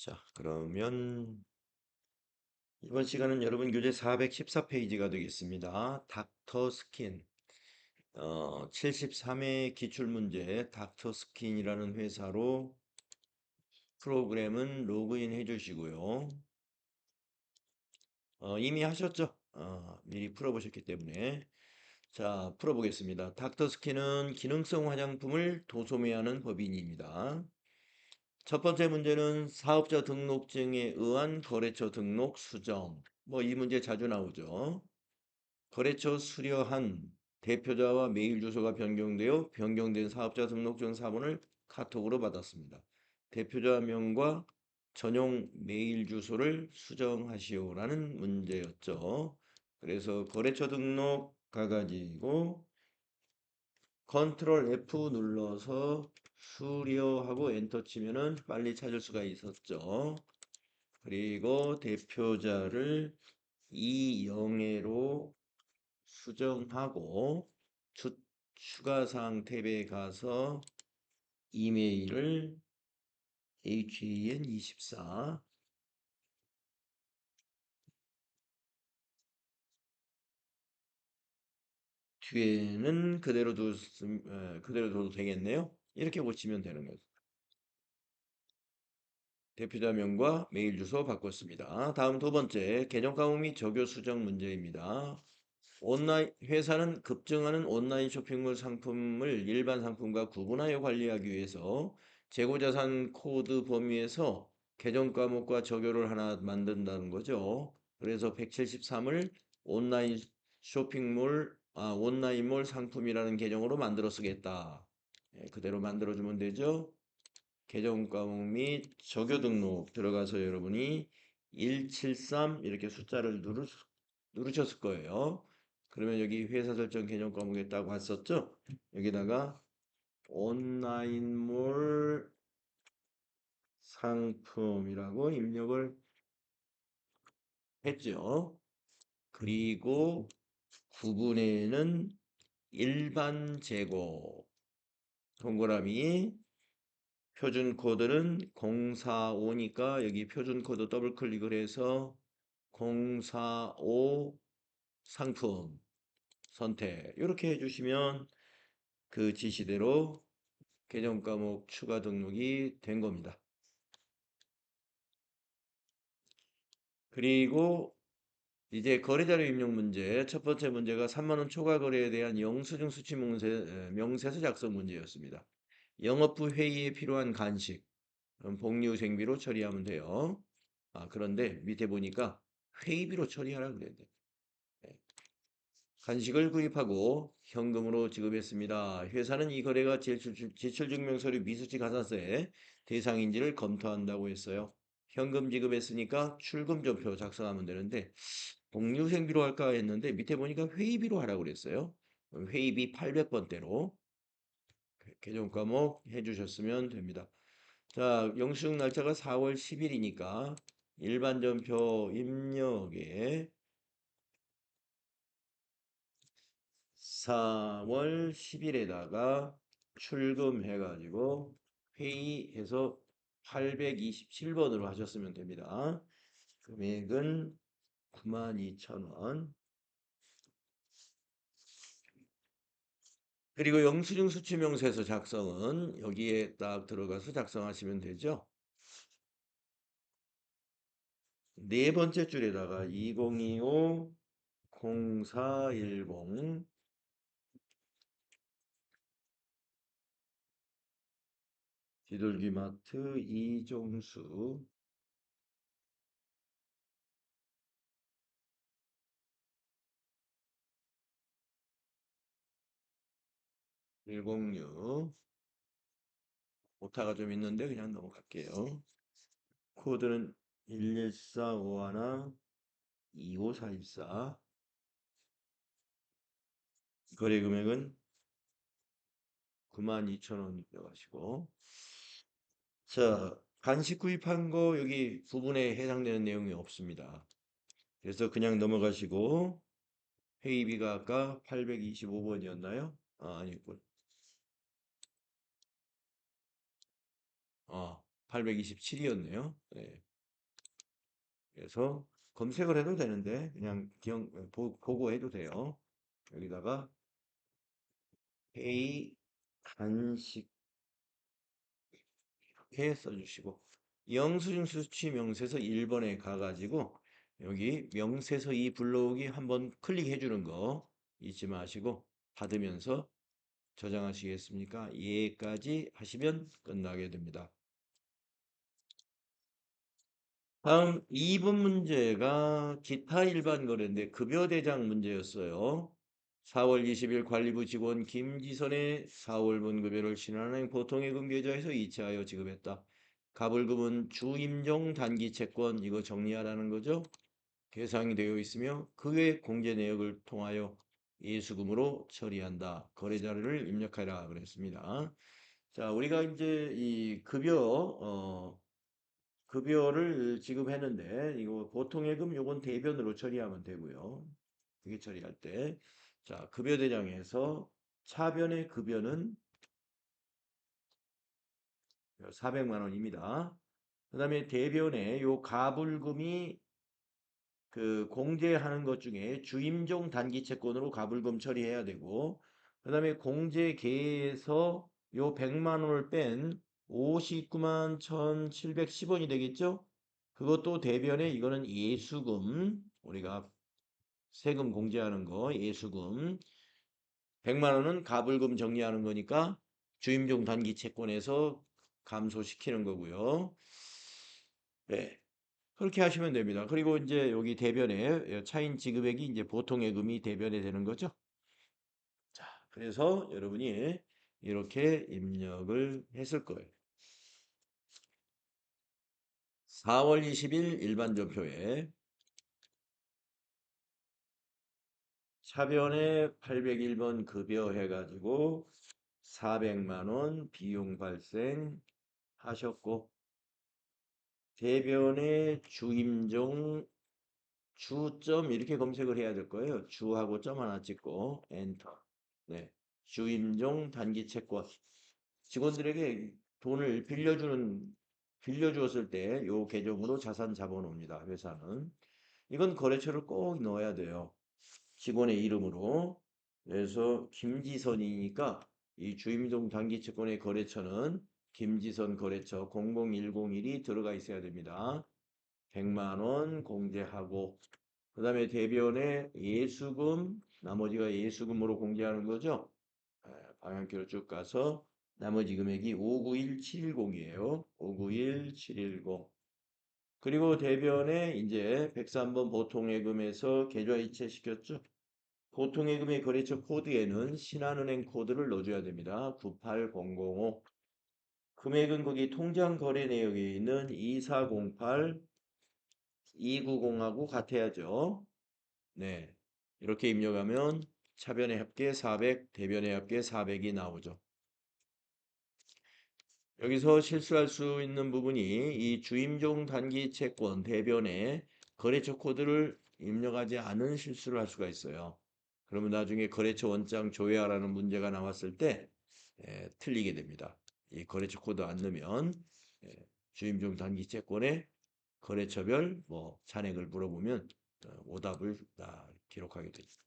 자, 그러면 이번 시간은 여러분 교재 414페이지가 되겠습니다. 닥터 스킨 73회 기출문제 닥터 스킨이라는 회사로 프로그램은 로그인 해 주시고요. 이미 하셨죠? 미리 풀어보셨기 때문에 자, 풀어보겠습니다. 닥터 스킨은 기능성 화장품을 도소매하는 법인입니다. 첫 번째 문제는 사업자 등록증에 의한 거래처 등록 수정. 이 문제 자주 나오죠. 거래처 수려한 대표자와 메일 주소가 변경되어 변경된 사업자 등록증 사본을 카톡으로 받았습니다. 대표자 명과 전용 메일 주소를 수정하시오라는 문제였죠. 그래서 거래처 등록 가가지고 컨트롤 F 눌러서 수료하고 엔터 치면은 빨리 찾을 수가 있었죠. 그리고 대표자를 이영애로 수정하고 추가사항 탭에 가서 이메일을 han24 뒤에는 그대로 둬도 되겠네요. 이렇게 고치면 되는 거죠. 대표자명과 메일 주소 바꿨습니다. 다음 두 번째, 계정 가공 및 적요 수정 문제입니다. 회사는 급증하는 온라인 쇼핑몰 상품을 일반 상품과 구분하여 관리하기 위해서 재고자산 코드 범위에서 계정 과목과 적요를 하나 만든다는 거죠. 그래서 173을 온라인몰 상품이라는 계정으로 만들어 쓰겠다. 그대로 만들어주면 되죠. 계정 과목 및 적요 등록 들어가서 여러분이 173 이렇게 숫자를 누르셨을 거예요. 그러면 여기 회사 설정 계정 과목에 딱 왔었죠? 여기다가 온라인몰 상품이라고 입력을 했죠. 그리고 구분에는 일반 재고 동그라미 표준 코드는 045니까 여기 표준 코드 더블 클릭을 해서 045 상품 선택 이렇게 해주시면 그 지시대로 계정 과목 추가 등록이 된 겁니다. 그리고 이제 거래자료 입력 문제 첫 번째 문제가 3만 원 초과 거래에 대한 영수증 수취 명세서 작성 문제였습니다. 영업부 회의에 필요한 간식 복리후생비로 처리하면 돼요. 그런데 밑에 보니까 회의비로 처리하라 그랬네. 네. 간식을 구입하고 현금으로 지급했습니다. 회사는 이 거래가 지출증명서류 미수치 가산세 대상인지를 검토한다고 했어요. 현금 지급했으니까 출금전표 작성하면 되는데 복리후생비로 할까 했는데 밑에 보니까 회의비로 하라고 그랬어요. 회의비 800번대로 계정 과목 해주셨으면 됩니다. 자, 영수증 날짜가 4월 10일이니까 일반 전표 입력에 4월 10일에다가 출금해가지고 회의해서 827번으로 하셨으면 됩니다. 금액은 92,000원. 그리고 영수증 수취명세서 작성은 여기에 딱 들어가서 작성하시면 되죠. 네 번째 줄에다가 2025 0410 비둘기마트 이종수 106 오타가 좀 있는데 그냥 넘어갈게요. 코드는 11451 25414 거래 금액은 92,000원 입력하시고 자 간식 구입한 거 여기 부분에 해당되는 내용이 없습니다. 그래서 그냥 넘어가시고 회의비가 아까 825번이었나요? 아니군. 827이었네요. 네. 그래서 검색을 해도 되는데 그냥 보고 해도 돼요. 여기다가 회의 간식 이렇게 써주시고 영수증 수취 명세서 1번에 가가지고 여기 명세서 이 블록이 한번 클릭해 주는 거 잊지 마시고 받으면서 저장하시겠습니까? 예까지 하시면 끝나게 됩니다. 다음 2번 문제가 기타 일반 거래인데 급여 대장 문제였어요. 4월 20일 관리부 직원 김지선의 4월분 급여를 신한은행 보통예금 계좌에서 이체하여 지급했다. 가불금은 주임종 단기 채권 이거 정리하라는 거죠. 계상이 되어 있으며 그의 공제 내역을 통하여 예수금으로 처리한다. 거래자료를 입력하라 그랬습니다. 자, 우리가 이제 이 급여를 지급했는데 이거 보통예금 요건 대변으로 처리하면 되고요. 그게 처리할 때 자, 급여 대장에서 차변의 급여는 400만 원입니다. 그다음에 대변에 요 가불금이 그 공제하는 것 중에 주임종 단기 채권으로 가불금 처리해야 되고 그다음에 공제계에서 요 100만 원을 뺀 59만 1,710원이 되겠죠? 그것도 대변에 이거는 예수금 우리가 세금 공제하는 거 예수금 100만 원은 가불금 정리하는 거니까 주임종 단기 채권에서 감소시키는 거고요. 네. 그렇게 하시면 됩니다. 그리고 이제 여기 대변에 차인 지급액이 이제 보통 예금이 대변에 되는 거죠. 자, 그래서 여러분이 이렇게 입력을 했을 거예요. 4월 20일 일반전표에 차변에 801번 급여 해가지고 400만 원 비용 발생 하셨고 대변에 주임종 주점 이렇게 검색을 해야 될 거예요. 주하고 점 하나 찍고 엔터. 네. 주임종 단기 채권. 직원들에게 돈을 빌려주었을 때 요 계정으로 자산 잡아놓습니다. 회사는. 이건 거래처를 꼭 넣어야 돼요. 직원의 이름으로. 그래서 김지선이니까 이 주임종 단기 채권의 거래처는 김지선 거래처 00101이 들어가 있어야 됩니다. 100만 원 공제하고 그다음에 대변에 예수금 나머지가 예수금으로 공제하는 거죠. 방향키로 쭉 가서 나머지 금액이 591710이에요. 591710. 그리고 대변에 이제 103번 보통예금에서 계좌이체 시켰죠. 보통예금의 거래처 코드에는 신한은행 코드를 넣어줘야 됩니다. 98005. 금액은 거기 통장 거래 내역에 있는 2408, 290하고 같아야죠. 네. 이렇게 입력하면 차변의 합계 400, 대변의 합계 400이 나오죠. 여기서 실수할 수 있는 부분이 이 주임종 단기 채권 대변에 거래처 코드를 입력하지 않은 실수를 할 수가 있어요. 그러면 나중에 거래처 원장 조회하라는 문제가 나왔을 때 틀리게 됩니다. 이 거래처 코드 안 넣으면 주임종 단기 채권의 거래처별 뭐 잔액을 물어보면 오답을 기록하게 됩니다.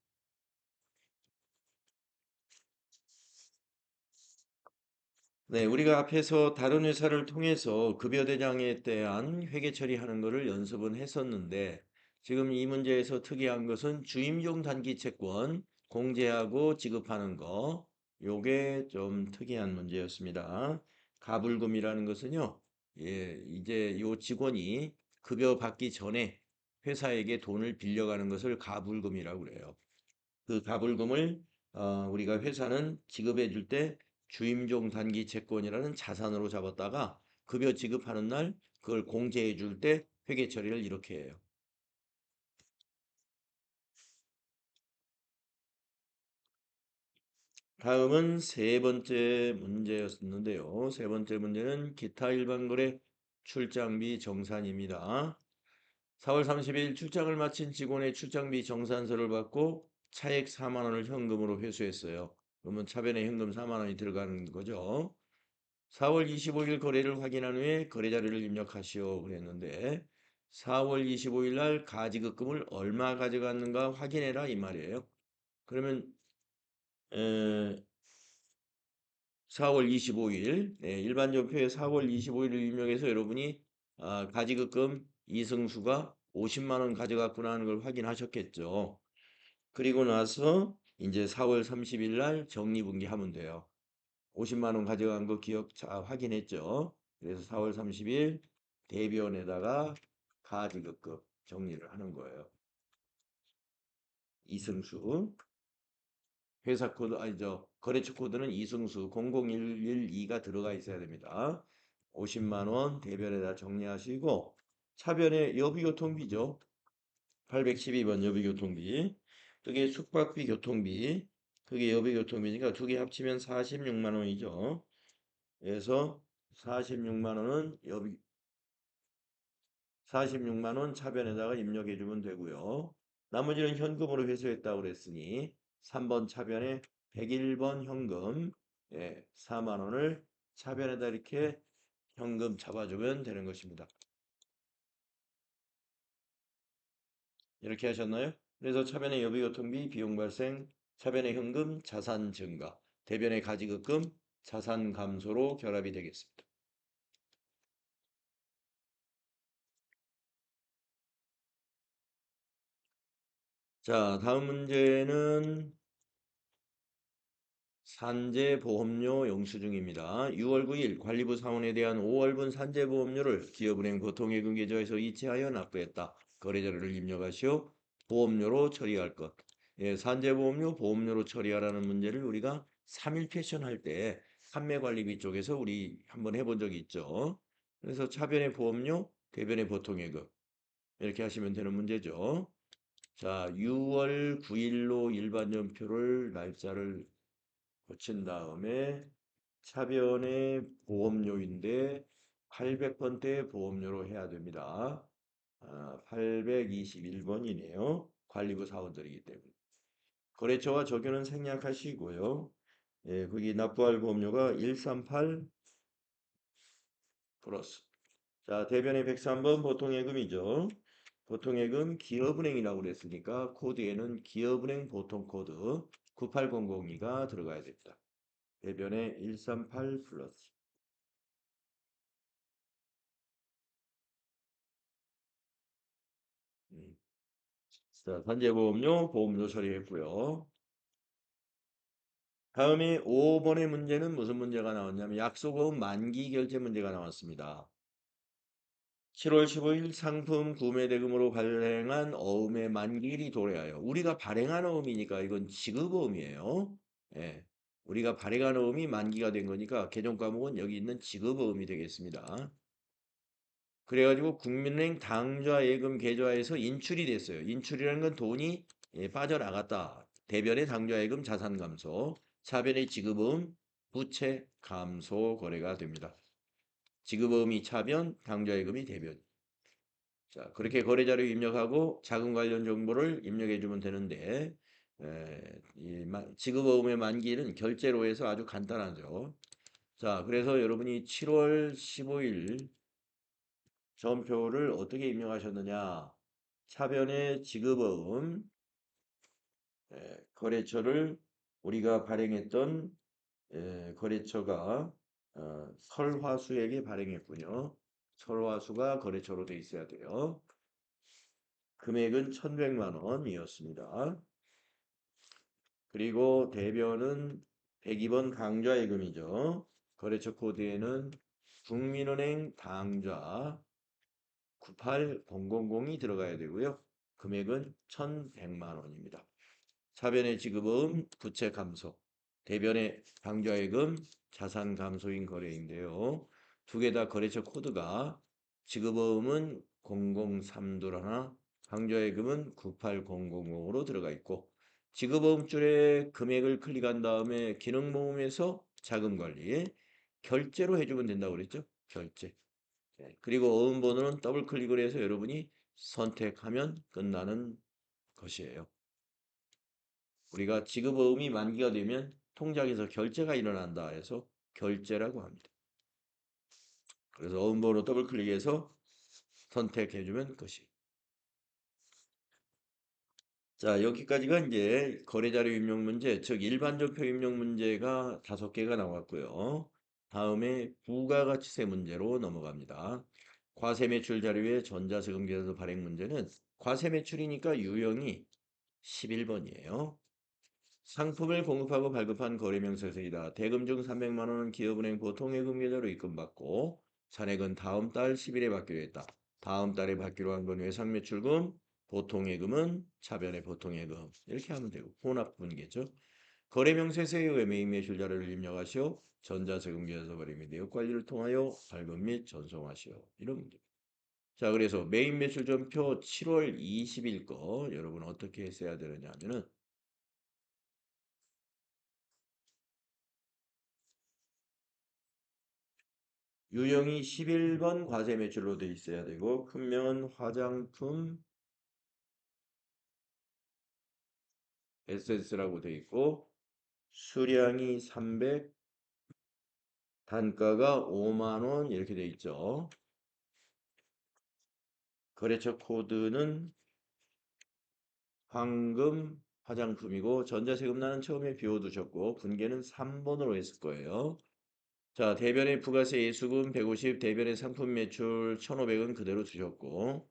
네, 우리가 앞에서 다른 회사를 통해서 급여 대장에 대한 회계 처리하는 것을 연습은 했었는데 지금 이 문제에서 특이한 것은 주임용 단기 채권 공제하고 지급하는 거 요게 좀 특이한 문제였습니다. 가불금이라는 것은요. 예, 이제 요 직원이 급여 받기 전에 회사에게 돈을 빌려가는 것을 가불금이라고 그래요. 그 가불금을 우리가 회사는 지급해 줄 때 주임종 단기 채권이라는 자산으로 잡았다가 급여 지급하는 날 그걸 공제해 줄 때 회계 처리를 이렇게 해요. 다음은 세 번째 문제였는데요. 세 번째 문제는 기타 일반 거래 출장비 정산입니다. 4월 30일 출장을 마친 직원의 출장비 정산서를 받고 차액 4만 원을 현금으로 회수했어요. 그러면 차변에 현금 4만 원이 들어가는 거죠. 4월 25일 거래를 확인한 후에 거래 자료를 입력하시오 그랬는데 4월 25일 날 가지급금을 얼마 가져갔는가 확인해라 이 말이에요. 그러면 4월 25일 일반 전표에 4월 25일을 입력해서 여러분이 가지급금 이승수가 50만 원 가져갔구나 하는 걸 확인하셨겠죠. 그리고 나서 이제 4월 30일 날 정리분기하면 돼요. 50만 원 가져간 거 확인했죠. 그래서 4월 30일 대변에다가 가지급금 정리를 하는 거예요. 이승수 회사 코드 아니죠. 거래처 코드는 이승수 00112가 들어가 있어야 됩니다. 50만 원 대변에다 정리하시고 차변에 여비교통비죠. 812번 여비교통비. 그게 숙박비 교통비. 그게 여비교통비니까 두 개 합치면 46만 원이죠. 그래서 46만 원은 46만 원 차변에다가 입력해 주면 되고요. 나머지는 현금으로 회수했다고 그랬으니 3번 차변에 101번 현금 4만 원을 차변에다 이렇게 현금 잡아주면 되는 것입니다. 이렇게 하셨나요? 그래서 차변의 여비교통비 비용 발생, 차변의 현금 자산 증가, 대변의 가지급금 자산 감소로 결합이 되겠습니다. 자, 다음 문제는 산재보험료 영수증입니다. 6월 9일 관리부 사원에 대한 5월분 산재보험료를 기업은행 보통예금 계좌에서 이체하여 납부했다. 거래자료를 입력하시오. 보험료로 처리할 것. 산재보험료 보험료로 처리하라는 문제를 우리가 3일 패션 할 때 판매관리비 쪽에서 우리 한번 해본 적이 있죠. 그래서 차변의 보험료, 대변의 보통예금 이렇게 하시면 되는 문제죠. 자, 6월 9일로 일반연표를 날짜를 거친 다음에 차변의 보험료인데 800번대 보험료로 해야 됩니다. 821번이네요. 관리부 사원들이기 때문에. 거래처와 적용은 생략하시고요. 예, 거기 납부할 보험료가 138 플러스. 자, 대변의 103번 보통예금이죠. 보통예금 기업은행이라고 그랬으니까 코드에는 기업은행 보통코드 98002가 들어가야 됩니다. 대변에 138 플러스. 자, 산재보험료, 보험료 처리했고요. 다음에 5번의 문제는 무슨 문제가 나왔냐면 약속보험 만기 결제 문제가 나왔습니다. 7월 15일 상품 구매 대금으로 발행한 어음의 만기일이 도래하여 우리가 발행한 어음이니까 이건 지급어음이에요. 예. 우리가 발행한 어음이 만기가 된 거니까 개정 과목은 여기 있는 지급어음이 되겠습니다. 그래가지고 국민은행 당좌 예금 계좌에서 인출이 됐어요. 인출이라는 건 돈이 빠져나갔다. 대변의 당좌 예금 자산 감소, 차변의 지급음 부채 감소 거래가 됩니다. 지급음이 차변, 당좌 예금이 대변. 자, 그렇게 거래자료 입력하고 자금 관련 정보를 입력해 주면 되는데 지급어음의 만기는 결제로 해서 아주 간단하죠. 자, 그래서 여러분이 7월 15일 전표를 어떻게 입력하셨느냐? 차변의 지급어음 거래처를 우리가 발행했던 거래처가 설화수에게 발행했군요. 설화수가 거래처로 돼 있어야 돼요. 금액은 1,100만 원이었습니다. 그리고 대변은 102번 당좌예금이죠. 거래처 코드에는 국민은행 당좌 98000이 들어가야 되고요. 금액은 1,100만 원입니다. 차변의 지급음 부채 감소, 대변의 당좌예금 자산 감소인 거래인데요. 두 개 다 거래처 코드가 지급음은 00321, 당좌예금은 98000으로 들어가 있고 지급음 줄에 금액을 클릭한 다음에 기능 모음에서 자금 관리 결제로 해주면 된다고 그랬죠? 결제. 그리고 어음 번호는 더블 클릭을 해서 여러분이 선택하면 끝나는 것이에요. 우리가 지급어음이 만기가 되면 통장에서 결제가 일어난다 해서 결제라고 합니다. 그래서 어음번호 더블 클릭해서 선택해주면 끝이. 자, 여기까지가 이제 거래자료 입력 문제, 즉 일반전표 입력 문제가 5개가 나왔고요. 다음에 부가가치세 문제로 넘어갑니다. 과세매출 자료의 전자세금계산서 발행 문제는 과세매출이니까 유형이 11번이에요. 상품을 공급하고 발급한 거래명세서이다. 대금 중 300만 원은 기업은행 보통예금 계좌로 입금받고 잔액은 다음 달 10일에 받기로 했다. 다음 달에 받기로 한 건 외상매출금, 보통예금은 차변의 보통예금. 이렇게 하면 되고 혼합분계죠. 거래명세서에 의해 매입매출 자료를 입력하시오. 전자세금 계좌서 발행 및 내역 관리를 통하여 발급 및 전송하시오. 이런 문제. 자, 그래서 매입매출전표 7월 20일 거 여러분 어떻게 써야 되느냐 하면은 유형이 11번 과세 매출로 돼 있어야 되고 큰면 화장품 SS라고 돼 있고 수량이 300 단가가 5만 원 이렇게 돼 있죠. 거래처 코드는 황금 화장품이고 전자세금 나는 처음에 비워두셨고 분계는 3번으로 했을 거예요. 자, 대변의 부가세 예수금 150, 대변의 상품 매출 1,500은 그대로 두셨고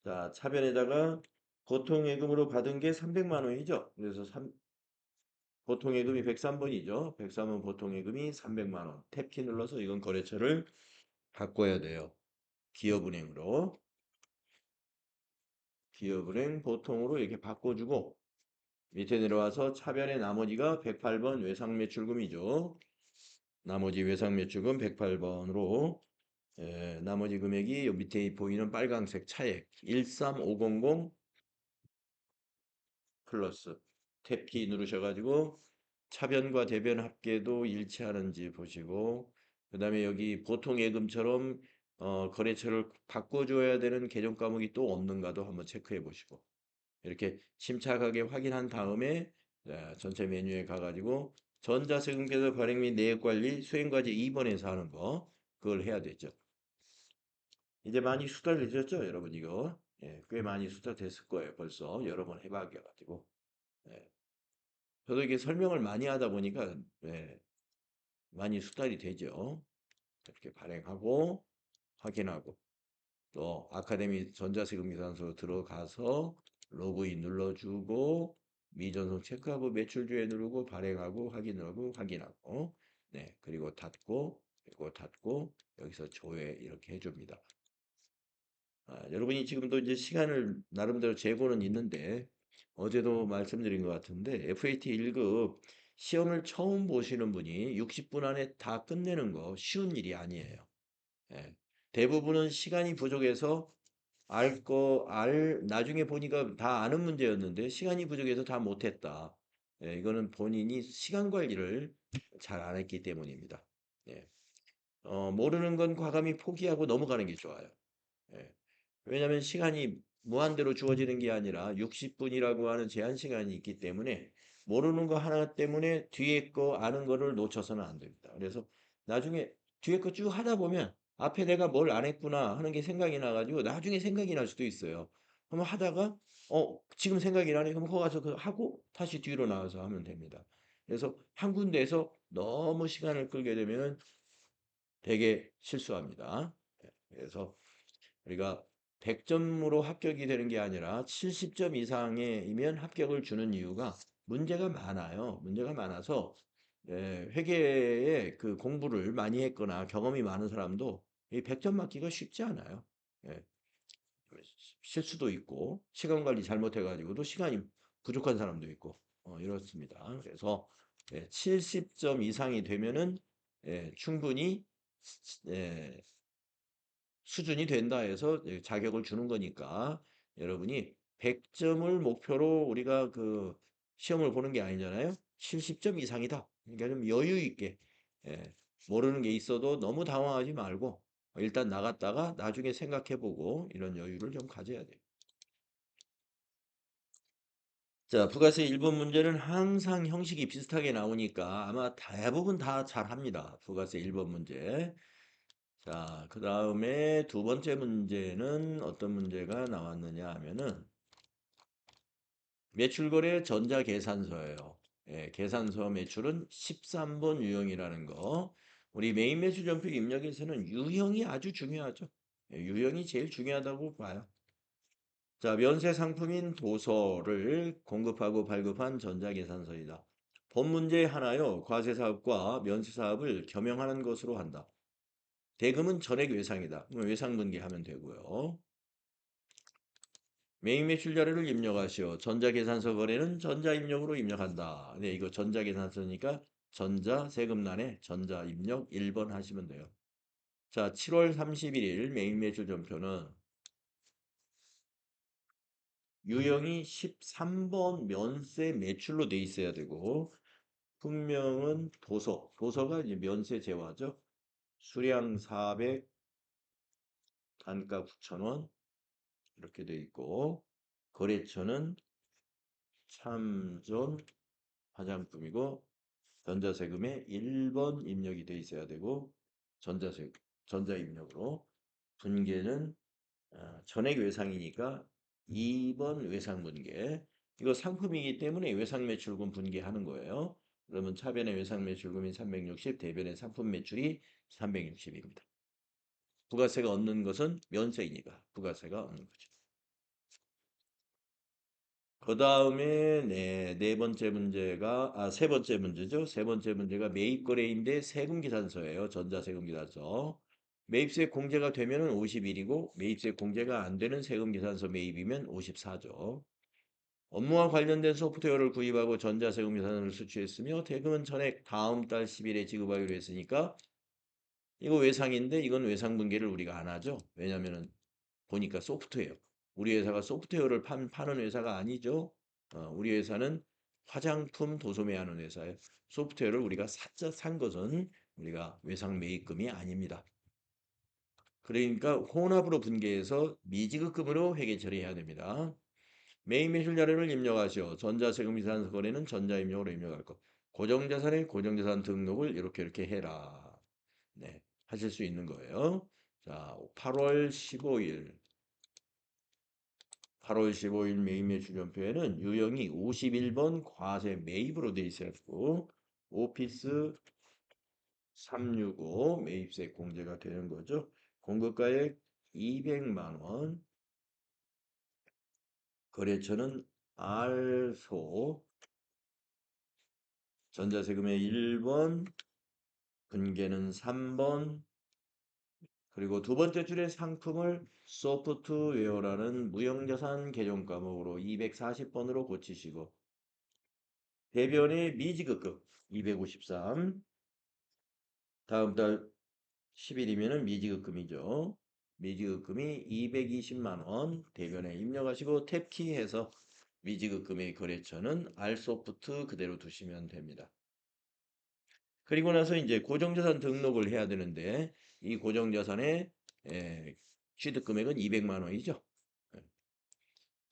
자, 차변에다가 보통예금으로 받은 게 300만 원이죠. 그래서 보통예금이 103번이죠. 103번 보통예금이 300만 원. 탭키 눌러서 이건 거래처를 바꿔야 돼요. 기업은행으로. 기업은행 보통으로 이렇게 바꿔주고 밑에 내려와서 차변의 나머지가 108번 외상매출금이죠. 나머지 외상매출금 108번으로 나머지 금액이 요 밑에 보이는 빨간색 차액 13500 플러스 탭키 누르셔가지고 차변과 대변 합계도 일치하는지 보시고 그 다음에 여기 보통 예금처럼 거래처를 바꿔줘야 되는 계정 과목이 또 없는가도 한번 체크해 보시고 이렇게 침착하게 확인한 다음에 전체 메뉴에 가가지고 전자세금계좌 발행 및 내역관리 수행과제 2번에서 하는 거 그걸 해야 되죠. 이제 많이 수달되셨죠 여러분 이거 꽤 많이 수달됐을 거예요 벌써 여러 번 해봐가지고 저도 이게 설명을 많이 하다 보니까 많이 수달이 되죠. 이렇게 발행하고 확인하고 또 아카데미 전자세금 계산서로 들어가서 로그인 눌러주고 미전송 체크하고 매출주에 누르고 발행하고 확인하고 확인하고 그리고 닫고 여기서 조회 이렇게 해줍니다. 여러분이 지금도 이제 시간을 나름대로 재고는 있는데 어제도 말씀드린 것 같은데 FAT 1급 시험을 처음 보시는 분이 60분 안에 다 끝내는 거 쉬운 일이 아니에요. 예. 대부분은 시간이 부족해서 나중에 보니까 다 아는 문제였는데 시간이 부족해서 다 못했다. 이거는 본인이 시간 관리를 잘 안 했기 때문입니다. 예. 모르는 건 과감히 포기하고 넘어가는 게 좋아요. 예. 왜냐하면 시간이 무한대로 주어지는 게 아니라 60분이라고 하는 제한 시간이 있기 때문에 모르는 거 하나 때문에 뒤에 거 아는 거를 놓쳐서는 안 됩니다. 그래서 나중에 뒤에 거 쭉 하다 보면 앞에 내가 뭘 안 했구나 하는 게 생각이 나가지고 나중에 생각이 날 수도 있어요. 그러면 하다가 지금 생각이 나네 그럼 거기 가서 하고 다시 뒤로 나와서 하면 됩니다. 그래서 한 군데에서 너무 시간을 끌게 되면 되게 실수합니다. 그래서 우리가 100점으로 합격이 되는 게 아니라 70점 이상이면 합격을 주는 이유가 문제가 많아요. 문제가 많아서 회계에 그 공부를 많이 했거나 경험이 많은 사람도 이 100점 맞기가 쉽지 않아요. 예, 실수도 있고 시간 관리 잘못해가지고도 시간이 부족한 사람도 있고 이렇습니다. 그래서 70점 이상이 되면은 충분히 예, 수준이 된다 해서 자격을 주는 거니까 여러분이 100점을 목표로 우리가 그 시험을 보는 게 아니잖아요. 70점 이상이다. 그러니까 좀 여유 있게 예, 모르는 게 있어도 너무 당황하지 말고 일단 나갔다가 나중에 생각해보고 이런 여유를 좀 가져야 돼요. 자, 부가세 1번 문제는 항상 형식이 비슷하게 나오니까 아마 대부분 다 잘합니다. 부가세 1번 문제. 자, 그 다음에 두 번째 문제는 어떤 문제가 나왔느냐 하면은 매출거래 전자계산서예요. 예, 계산서 매출은 13번 유형이라는 거. 우리 메인 매출 전표 입력에서는 유형이 아주 중요하죠. 예, 유형이 제일 중요하다고 봐요. 자, 면세 상품인 도서를 공급하고 발급한 전자계산서이다. 본 문제 하나요. 과세사업과 면세사업을 겸용하는 것으로 한다. 대금은 전액 외상이다. 외상분기하면 되고요. 메인 매출 자료를 입력하시오. 전자계산서 거래는 전자입력으로 입력한다. 네, 이거 전자계산서니까 전자세금란에 전자입력 1번 하시면 돼요. 자, 7월 31일 메인 매출 전표는 유형이 13번 면세 매출로 돼 있어야 되고 분명은 도서가 이제 면세 제화죠. 수량 400, 단가 9,000원 이렇게 돼 있고 거래처는 참전 화장품이고 전자세금에 1번 입력이 돼 있어야 되고 전자입력으로 분계는 전액 외상이니까 2번 외상분계. 이거 상품이기 때문에 외상매출금 분계하는 거예요. 그러면 차변의 외상매출금이 360, 대변의 상품 매출이 360입니다. 부가세가 없는 것은 면세이니까 부가세가 없는 거죠. 그 다음에 네 번째 문제가 세 번째 문제죠. 세 번째 문제가 매입거래인데 세금계산서예요. 전자세금계산서. 매입세 공제가 되면은 51이고 매입세 공제가 안 되는 세금계산서 매입이면 54죠. 업무와 관련된 소프트웨어를 구입하고 전자세금계산서를 수취했으며 대금은 전액 다음 달 10일에 지급하기로 했으니까 이거 외상인데 이건 외상분계를 우리가 안 하죠. 왜냐면은 보니까 소프트웨어. 우리 회사가 소프트웨어를 파는 회사가 아니죠. 우리 회사는 화장품 도소매하는 회사예요. 소프트웨어를 우리가 산 것은 우리가 외상 매입금이 아닙니다. 그러니까 혼합으로 분계해서 미지급금으로 회계 처리해야 됩니다. 매입 매출 자료를 입력하시오. 전자세금 이산 거래는 전자입력으로 입력할 것. 고정자산의 고정자산 등록을 이렇게 해라. 네, 하실 수 있는 거예요. 자, 8월 15일 매입 매출 전표에는 유형이 51번 과세 매입으로 되어 있었고 오피스 365 매입세 공제가 되는 거죠. 공급가액 200만 원. 거래처는 알소. 전자세금의 1번, 분계는 3번. 그리고 두 번째 줄의 상품을 소프트웨어라는 무형자산 개정 과목으로 240번으로 고치시고 대변의 미지급금 253. 다음 달 10일이면은 미지급금이죠. 미지급금이 220만 원 대변에 입력하시고 탭키해서 미지급금의 거래처는 알소프트 그대로 두시면 됩니다. 그리고 나서 이제 고정자산 등록을 해야 되는데 이 고정자산의 취득금액은 200만 원이죠.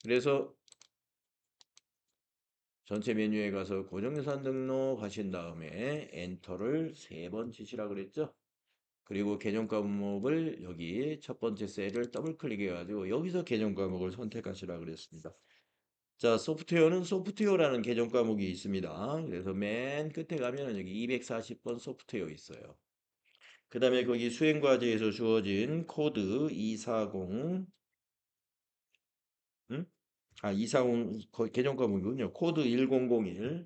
그래서 전체 메뉴에 가서 고정자산 등록하신 다음에 엔터를 3번 치시라 그랬죠. 그리고 계정 과목을 여기 첫 번째 셀을 더블 클릭해 가지고 여기서 계정 과목을 선택하시라 그랬습니다. 자, 소프트웨어는 소프트웨어라는 계정 과목이 있습니다. 그래서 맨 끝에 가면 여기 240번 소프트웨어 있어요. 그 다음에 거기 수행과제에서 주어진 코드 240, 응? 240 계정 과목이군요. 코드 1001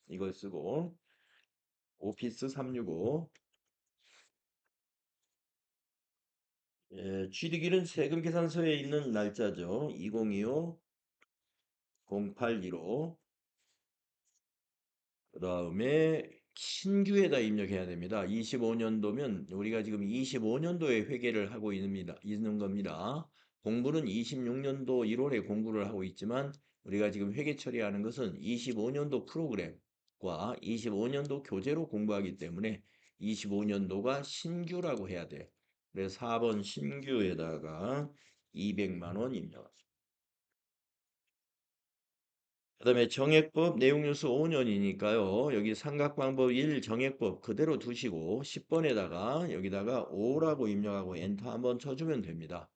이걸 쓰고 오피스 365 취득일은 세금 계산서에 있는 날짜죠. 2025 0815 그 다음에 신규에다 입력해야 됩니다. 25년도면 우리가 지금 25년도에 회계를 하고 있는 겁니다. 공부는 26년도 1월에 공부를 하고 있지만 우리가 지금 회계 처리하는 것은 25년도 프로그램과 25년도 교재로 공부하기 때문에 25년도가 신규라고 해야 돼. 그래서 4번 신규에다가 200만 원 입력하세요. 그다음에 정액법 내용연수 5년이니까요. 여기 삼각방법 1 정액법 그대로 두시고 10번에다가 여기다가 5라고 입력하고 엔터 한번 쳐주면 됩니다.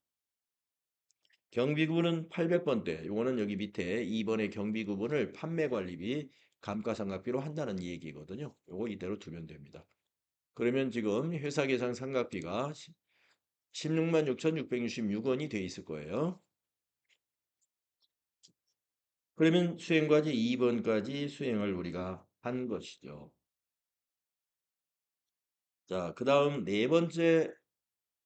경비구는 800번대. 요거는 여기 밑에 2번의 경비구분을 판매관리비, 감가상각비로 한다는 얘기거든요. 요거 이대로 두면 됩니다. 그러면 지금 회사 계상 상각비가 16만 6,666원이 돼 있을 거예요. 그러면 수행과제 2번까지 수행을 우리가 한 것이죠. 자, 그 다음 네 번째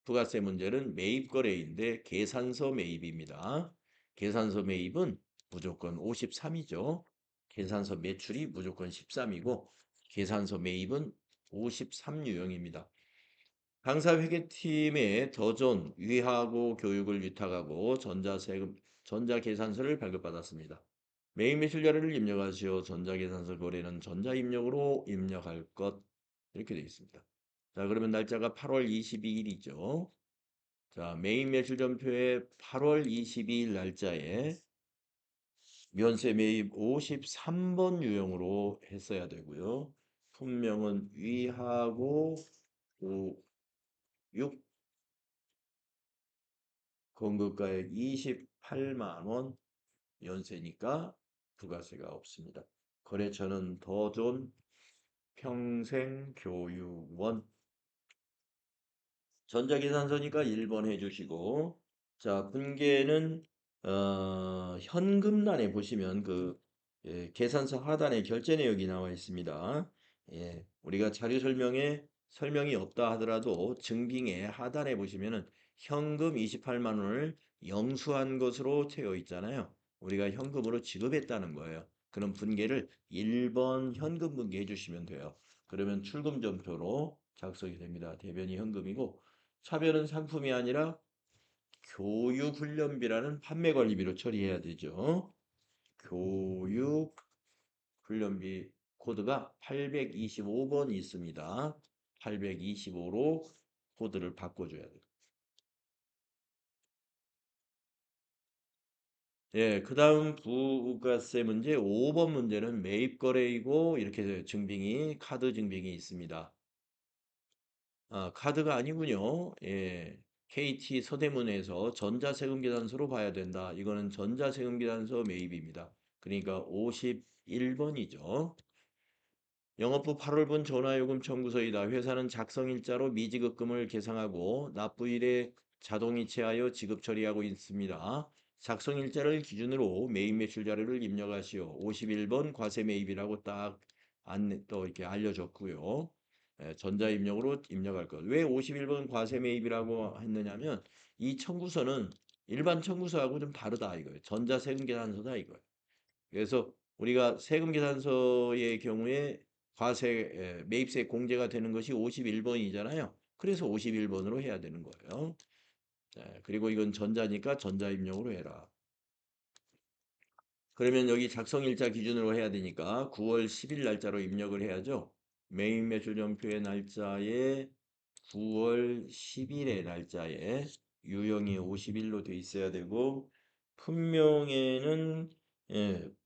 부가세 문제는 매입거래인데 계산서 매입입니다. 계산서 매입은 무조건 53이죠. 계산서 매출이 무조건 13이고 계산서 매입은 53 유형입니다. 강사 회계팀에 더존 위하고 교육을 위탁하고 전자계산서를 발급받았습니다. 매입 매출 자료를 입력하시오. 전자계산서 거래는 전자입력으로 입력할 것 이렇게 되어 있습니다. 자, 그러면 날짜가 8월 22일이죠. 자, 매입 매출 전표에 8월 22일 날짜에 면세 매입 53번 유형으로 했어야 되고요. 품명은 위하고 6 공급가액 28만 원 연세니까 부가세가 없습니다. 거래처는 더존 평생교육원 전자계산서니까 1번 해주시고 자 분계는 현금란에 보시면 그 계산서 하단에 결제 내역이 나와 있습니다. 예, 우리가 자료 설명에 설명이 없다 하더라도 증빙에 하단에 보시면은 현금 28만 원을 영수한 것으로 되어 있잖아요. 우리가 현금으로 지급했다는 거예요. 그럼 분계를 1번 현금 분계해 주시면 돼요. 그러면 출금전표로 작성이 됩니다. 대변이 현금이고 차별은 상품이 아니라 교육훈련비라는 판매관리비로 처리해야 되죠. 교육훈련비 코드가 825번 있습니다. 825로 코드를 바꿔줘야 돼요. 예, 그 다음 부가세 문제 5번 문제는 매입거래이고 이렇게 증빙이 카드 증빙이 있습니다. 아, 카드가 아니군요. 예. KT 서대문에서 전자세금계산서로 봐야 된다. 이거는 전자세금계산서 매입입니다. 그러니까 51번이죠. 영업부 8월분 전화요금 청구서이다. 회사는 작성일자로 미지급금을 계상하고 납부일에 자동이체하여 지급 처리하고 있습니다. 작성일자를 기준으로 매입 매출 자료를 입력하시오. 51번 과세매입이라고 딱 또 이렇게 알려줬고요. 전자입력으로 입력할 것. 왜 51번 과세매입이라고 했느냐면 이 청구서는 일반 청구서하고 좀 다르다 이거예요. 전자세금계산서다 이거예요. 그래서 우리가 세금계산서의 경우에 매입세 공제가 되는 것이 51번이잖아요. 그래서 51번으로 해야 되는 거예요. 그리고 이건 전자니까 전자입력으로 해라. 그러면 여기 작성일자 기준으로 해야 되니까 9월 10일 날짜로 입력을 해야죠. 매입 매출 전표의 날짜에 9월 10일의 날짜에 유형이 51로 돼 있어야 되고 품명에는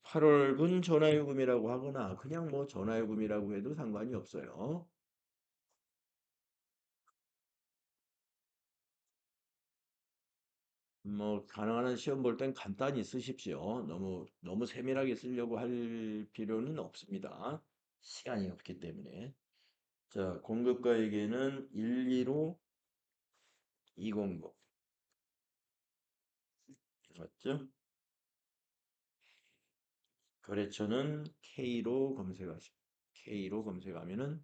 8월분 전화요금이라고 하거나 그냥 뭐 전화요금이라고 해도 상관이 없어요. 뭐 가능한 한 시험 볼 땐 간단히 쓰십시오. 너무 세밀하게 쓰려고 할 필요는 없습니다. 시간이 없기 때문에. 자, 공급가에게는 115 209 맞죠? 거래처는 K로 검색하시고 K로 검색하면은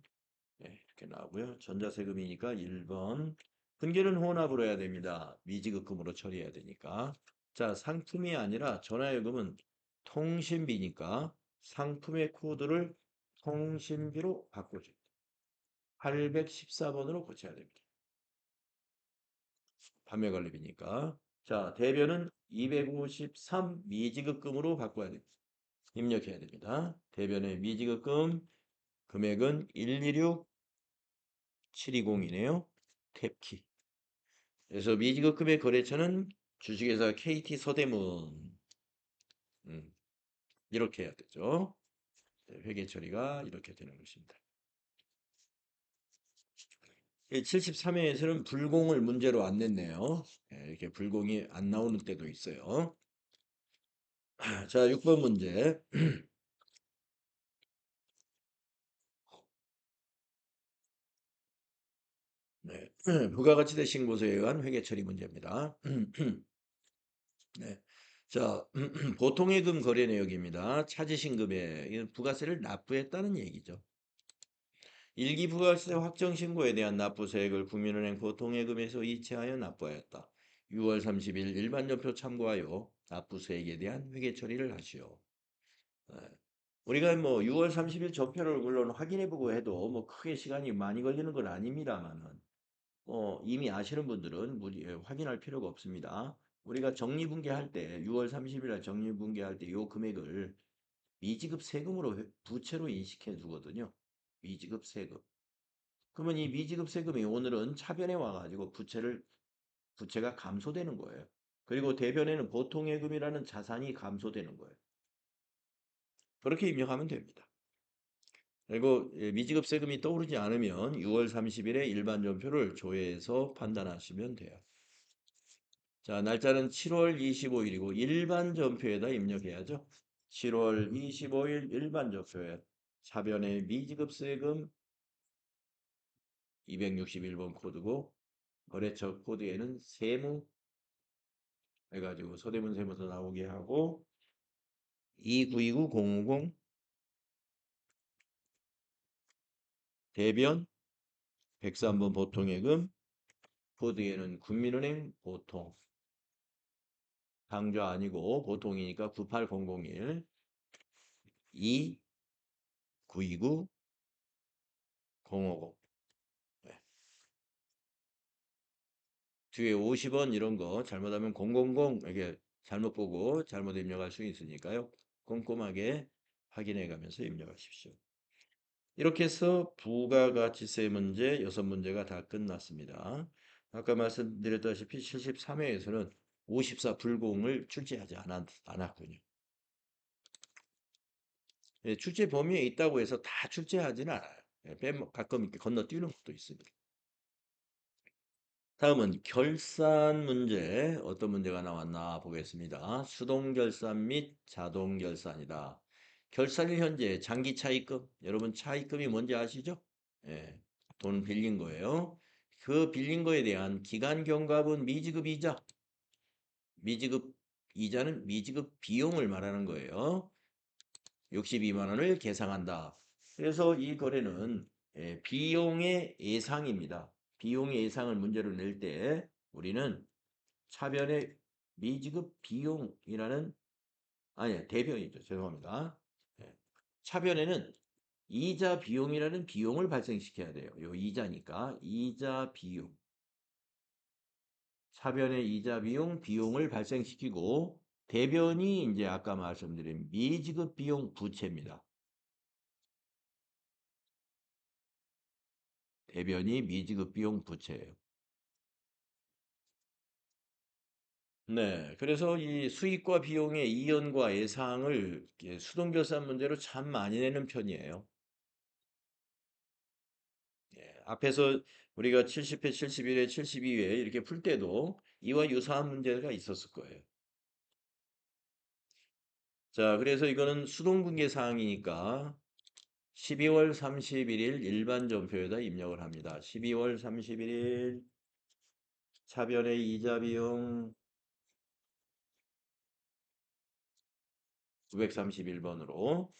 이렇게 나오고요. 전자세금이니까 1번. 분기는 혼합으로 해야 됩니다. 미지급금으로 처리해야 되니까. 자, 상품이 아니라 전화요금은 통신비니까 상품의 코드를 통신비로 바꿔줘요. 814번으로 고쳐야 됩니다. 판매관리비니까. 자, 대변은 253 미지급금으로 바꿔야 됩니다. 입력해야 됩니다. 대변의 미지급금 금액은 126 720이네요. 탭키. 그래서 미지급금의 거래처는 주식회사 KT 서대문. 음. 이렇게 해야 되죠. 네, 회계 처리가 이렇게 되는 것입니다. 73회에서는 불공을 문제로 안 냈네요. 이렇게 불공이 안 나오는 때도 있어요. 자, 6번 문제. 네. 부가가치대 신고서에 의한 회계처리 문제입니다. 네. 자, 보통예금 거래 내역입니다. 차지신 금액, 이건 부가세를 납부했다는 얘기죠. 일기 부가세 확정 신고에 대한 납부세액을 국민은행 보통예금에서 이체하여 납부하였다. 6월 30일 일반전표 참고하여 납부세액에 대한 회계 처리를 하시오. 네. 우리가 뭐 6월 30일 전표를 물론 확인해보고 해도 뭐 크게 시간이 많이 걸리는 건 아닙니다만은 이미 아시는 분들은 확인할 필요가 없습니다. 우리가 적립분계할 때 6월 30일 날 적립분계할 때 요 금액을 미지급 세금으로 부채로 인식해 두거든요. 미지급 세금. 그러면 이 미지급 세금이 오늘은 차변에 와가지고 부채가 감소되는 거예요. 그리고 대변에는 보통예금이라는 자산이 감소되는 거예요. 그렇게 입력하면 됩니다. 그리고 미지급 세금이 떠오르지 않으면 6월 30일에 일반 전표를 조회해서 판단하시면 돼요. 자, 날짜는 7월 25일이고 일반 전표에다 입력해야죠. 7월 25일 일반 전표에 차변에 미지급 세금 261번 코드고 거래처 코드에는 세무 해가지고 서대문 세무서 나오게 하고 2929050 대변 103번 보통예금 코드에는 국민은행 보통 당좌 아니고 보통이니까 98001 2 929 050 뒤에 50원 이런 거 잘못하면 000 이렇게 잘못 보고 잘못 입력할 수 있으니까요. 꼼꼼하게 확인해 가면서 입력하십시오. 이렇게 해서 부가가치세 문제 6문제가 다 끝났습니다. 아까 말씀드렸다시피 73회에서는 54 불공을 출제하지 않았군요. 예, 출제 범위에 있다고 해서 다 출제하지는 않아요. 가끔 이렇게 건너뛰는 것도 있습니다. 다음은 결산 문제, 어떤 문제가 나왔나 보겠습니다. 수동 결산 및 자동 결산이다. 결산일 현재 장기 차입금, 여러분 차입금이 뭔지 아시죠? 예, 돈 빌린 거예요. 그 빌린 거에 대한 기간 경과분 미지급 이자, 미지급 이자는 미지급 비용을 말하는 거예요. 62만 원을 계상한다. 그래서 이 거래는 비용의 예상입니다. 비용의 예상을 문제로 낼 때 우리는 차변의 미지급 비용이라는 아니 대변이죠. 죄송합니다. 예. 차변에는 이자 비용이라는 비용을 발생시켜야 돼요. 요 이자니까 이자 비용. 차변의 이자 비용 비용을 발생시키고 대변이 이제 아까 말씀드린 미지급 비용 부채입니다. 대변이 미지급 비용 부채예요. 네, 그래서 이 수익과 비용의 이연과 예상을 수동결산 문제로 참 많이 내는 편이에요. 예, 앞에서 우리가 70회, 71회, 72회 이렇게 풀 때도 이와 유사한 문제가 있었을 거예요. 자, 그래서 이거는 수동분계 사항이니까 12월 31일 일반 전표에다 입력을 합니다. 12월 31일 차변의 이자 비용 931번으로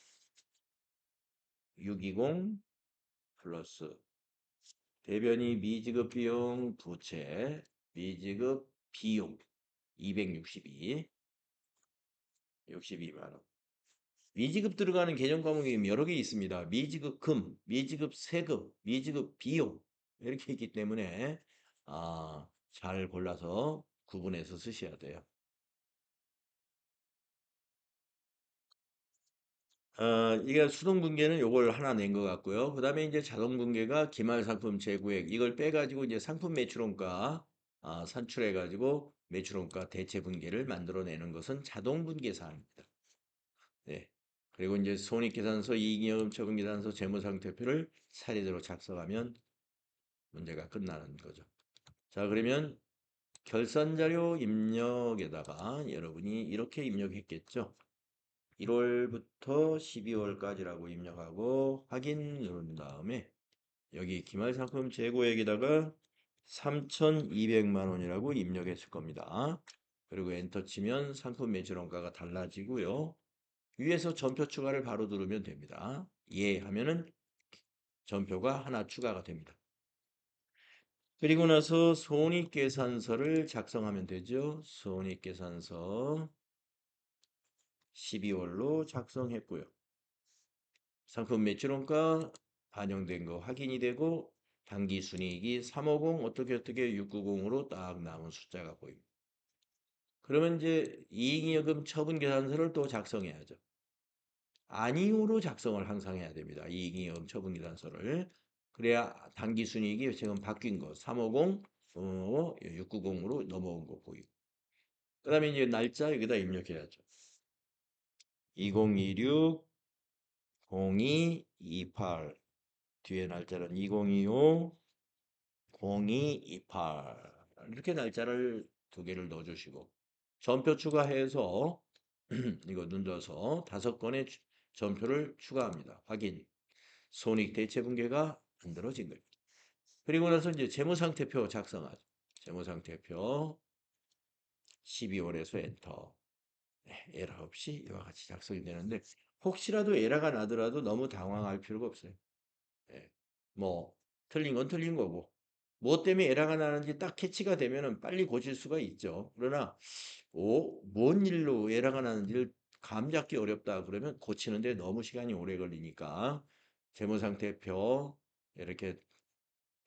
620 플러스 대변이 미지급 비용 부채 미지급 비용 262 62만 원. 미지급 들어가는 개정 과목이 여러 개 있습니다. 미지급 금, 미지급 세금, 미지급 비용 이렇게 있기 때문에 잘 골라서 구분해서 쓰셔야 돼요. 이게 수동분계는 요걸 하나 낸 것 같고요. 그 다음에 이제 자동분계가 기말상품 재고액 이걸 빼가지고 이제 상품 매출원가 산출해가지고 매출원가 대체분계를 만들어내는 것은 자동분계 사항입니다. 네. 그리고 이제 손익계산서, 이익잉여금 처분계산서, 재무상태표를 차례대로 작성하면 문제가 끝나는 거죠. 자, 그러면 결산자료 입력에다가 여러분이 이렇게 입력했겠죠. 1월부터 12월까지라고 입력하고 확인 누른 다음에 여기 기말상품 재고액에다가 3,200만 원이라고 입력했을 겁니다. 그리고 엔터 치면 상품 매출원가가 달라지고요. 위에서 전표 추가를 바로 누르면 됩니다. 예 하면은 전표가 하나 추가가 됩니다. 그리고 나서 손익계산서를 작성하면 되죠. 손익계산서 12월로 작성했고요. 상품 매출원가 반영된 거 확인이 되고 당기순이익이 350 어떻게 690으로 딱 남은 숫자가 보입니다. 그러면 이제 이익잉여금 처분계산서를 또 작성해야죠. 아니오로 작성을 항상 해야 됩니다. 이익잉여금 처분계산서를. 그래야 당기순이익이 지금 바뀐 거 350, 690으로 넘어온 거 보이고. 그 다음에 이제 날짜 여기다 입력해야죠. 2026 0228 뒤에 날짜는 2025 0228 이렇게 날짜를 두 개를 넣어주시고 전표 추가해서 이거 눌러서 5건의 전표를 추가합니다. 확인. 손익 대체분계가 만들어진 거예요. 그리고 나서 이제 재무상태표 작성하죠. 재무상태표 12월에서 엔터. 네, 에러 없이 이와 같이 작성이 되는데 혹시라도 에러가 나더라도 너무 당황할 필요가 없어요. 예. 뭐 틀린 건 틀린 거고 뭐 때문에 에러가 나는지 딱 캐치가 되면은 빨리 고칠 수가 있죠. 그러나 뭔 일로 에러가 나는지를 감 잡기 어렵다 그러면 고치는데 너무 시간이 오래 걸리니까 재무상태표 이렇게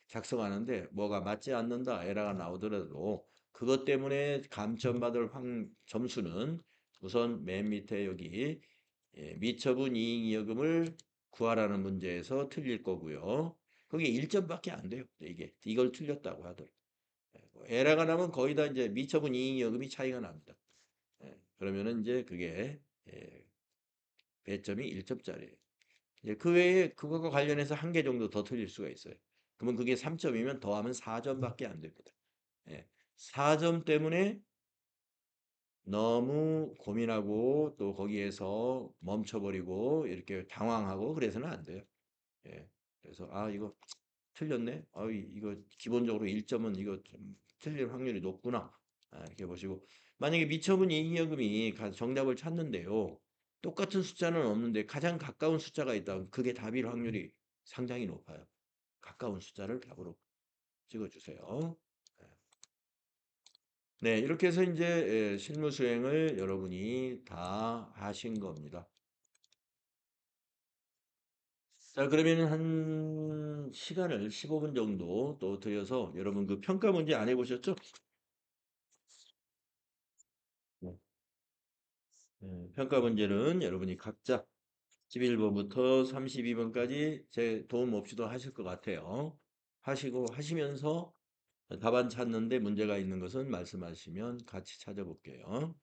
작성하는데 뭐가 맞지 않는다 에러가 나오더라도 그것 때문에 감점받을 점수는 우선 맨 밑에 여기 미처분 이익여금을 구하라는 문제에서 틀릴 거고요. 그게 1점밖에 안 돼요. 이게 이걸 틀렸다고 하더라도 에러가 나면 거의 다 이제 미처분 이익여금이 차이가 납니다. 그러면은 이제 그게 배점이 1점짜리예요. 그 외에 그거가 관련해서 한 개 정도 더 틀릴 수가 있어요. 그러면 그게 3점이면 더하면 4점밖에 안 됩니다. 4점 때문에 너무 고민하고 또 거기에서 멈춰버리고 이렇게 당황하고 그래서는 안 돼요. 예. 그래서 이거 틀렸네. 이거 기본적으로 1점은 이거 좀 틀릴 확률이 높구나. 이렇게 보시고 만약에 미처분 이익여금이 정답을 찾는데요. 똑같은 숫자는 없는데 가장 가까운 숫자가 있다면 그게 답일 확률이 상당히 높아요. 가까운 숫자를 답으로 찍어주세요. 네, 이렇게 해서 이제 실무 수행을 여러분이 다 하신 겁니다. 자, 그러면 한 시간을 15분 정도 또 들여서 여러분 그 평가 문제 안 해보셨죠? 네. 평가 문제는 여러분이 각자 11번부터 32번까지 제 도움 없이도 하실 것 같아요. 하시면서 답안 찾는데 문제가 있는 것은 말씀하시면 같이 찾아볼게요.